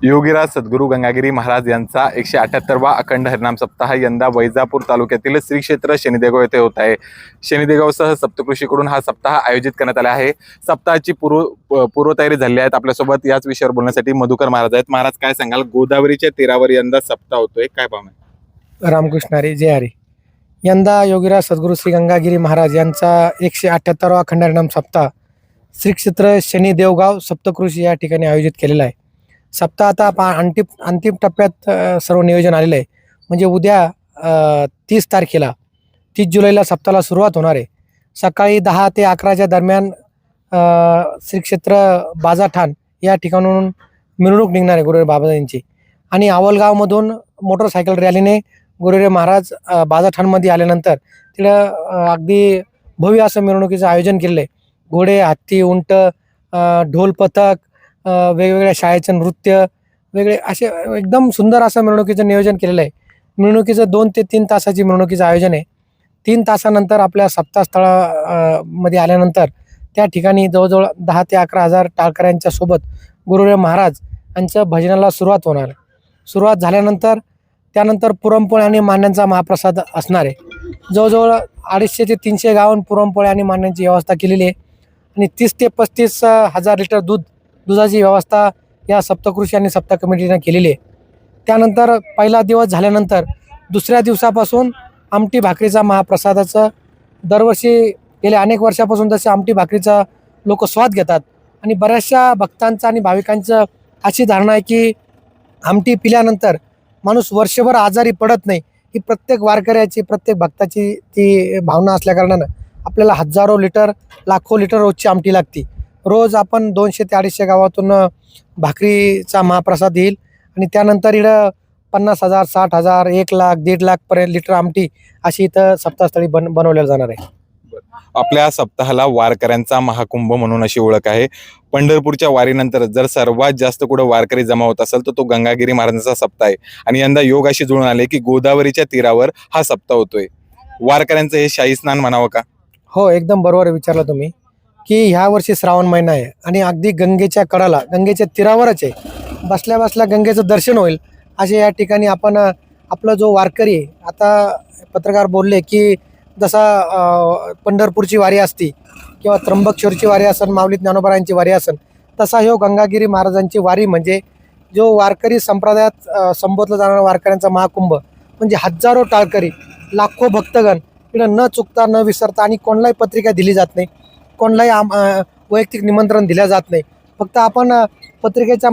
योगीराज सद्गुरू गंगागिरी महाराज यांचा 178वा अखंड हरिनाम सप्ताह यंदा वैजापूर तालुक्यातील श्री क्षेत्र शनिदेगाव येथे होत आहे। शनिदेगावसह सप्तकृषीकडून हा सप्ताह आयोजित करण्यात आला आहे। सप्ताहाची पूर्वतयारी झाली आहे। आपल्यासोबत याच विषयावर बोलण्यासाठी मधुकर महाराज आहेत। महाराज, काय सांगाल? गोदावरीच्या तीरावर यंदा सप्ताह होतोय, काय पाहणार? रामकृष्ण हरी, जय हरी। यंदा योगीराज सद्गुरू श्री गंगागिरी महाराज यांचा 178वा अखंड हरिनाम सप्ताह श्री क्षेत्र शनी देवगाव सप्तकृषी या ठिकाणी आयोजित केलेला आहे। सप्ताह आता अंतिम टप्प्यात सर्व नियोजन आलेलं आहे। म्हणजे उद्या 30 तारखेला 30 जुलैला सप्ताहाला सुरुवात होणार आहे। सकाळी 10 ते 11च्या दरम्यान श्री क्षेत्र बाजाठाण या ठिकाणून मिरवणूक निघणार आहे गुरुरे बाबाजींची, आणि आवलगावमधून मोटरसायकल रॅलीने गुरुरे महाराज बाजाठाणमध्ये आल्यानंतर तिथं अगदी भव्य असं मिरवणुकीचं आयोजन केलेलं आहे। घोडे, हत्ती, उंट, ढोल पथक, वेगवेगळ्या शाळेचं नृत्य, वेगळे असे एकदम सुंदर असं मिरवणुकीचं नियोजन केलेलं आहे। मिरवणुकीचं 2 ते 3 तासाची मिरवणुकीचं आयोजन आहे। 3 तासानंतर आपल्या सप्ताहस्थळा मध्ये आल्यानंतर त्या ठिकाणी जवळजवळ 10 ते 11 हजार टाळकऱ्यांच्या सोबत गुरुदेव महाराज यांच्या भजनाला सुरुवात होणार आहे। सुरुवात झाल्यानंतर त्यानंतर पुरणपोळी आणि मांड्यांचा महाप्रसाद असणार आहे। जवळजवळ 250 ते 300 गावांत पुरणपोळी आणि मांड्यांची व्यवस्था केलेली आहे, आणि 30 ते 35 हजार लिटर दुधाची व्यवस्था या सप्तकृषी आणि सप्ताह कमिटीने केलेली आहे। त्यानंतर पहिला दिवस झाल्यानंतर दुसऱ्या दिवसापासून आमटी भाकरीचा महाप्रसादाचं दरवर्षी गेल्या अनेक वर्षापासून तसे आमटी भाकरीचा लोक स्वाद घेतात, आणि बऱ्याचशा भक्तांचं आणि भाविकांचं अशी धारणा आहे की आमटी पिल्यानंतर माणूस वर्षभर आजारी पडत नाही। ही प्रत्येक वारकऱ्याची, प्रत्येक भक्ताची ती भावना असल्याकारणानं आपल्याला हजारो लिटर, लाखो लिटर रोजची आमटी लागते। रोज आपण 200 ते 250 गावातून भाकरीचा महाप्रसाद येईल, आणि त्यानंतर इथं 50,000, 60,000, 1,00,000, 1.5 पर्यंत लिटर आमटी अशी इथं सप्ताहस्थळी बनवल्या जाणार आहे। आपल्या सप्ताहाला वारकऱ्यांचा महाकुंभ म्हणून अशी ओळख आहे। पंढरपूरच्या वारीनंतर जर सर्वात जास्त कुठे वारकरी जमा होत असेल तर तो गंगागिरी महाराजांचा सप्ताह आहे, आणि यंदा योग अशी जुळून आले की गोदावरीच्या तीरावर हा सप्ताह होतोय। वारकऱ्यांचं हे शाही स्नान म्हणावं का? हो, एकदम बरोबर विचारलं तुम्ही की ह्या वर्षी श्रावण महिना आहे, आणि अगदी गंगेच्या कडाला, गंगेच्या तीरावरच आहे। बसल्या बसल्या गंगेचं दर्शन होईल असे या ठिकाणी आपण आपला जो वारकरी आहे, आता पत्रकार बोलले की जसा पंढरपूरची वारी असती किंवा त्र्यंबकेश्वरची वारी असेल, माऊली ज्ञानोबरायांची वारी असेल, तसा ह्यो गंगागिरी महाराजांची वारी म्हणजे जो वारकरी संप्रदायात संबोधला जाणारा वारकऱ्यांचा महाकुंभ, म्हणजे हजारो टाळकरी, लाखो भक्तगण इकडं न चुकता, न विसरता, आणि कोणालाही पत्रिका दिली जात नाही, कोणालाही वैयक्तिक निमंत्रण दिलं जात नाही। फक्त आपण पत्रिकेच्या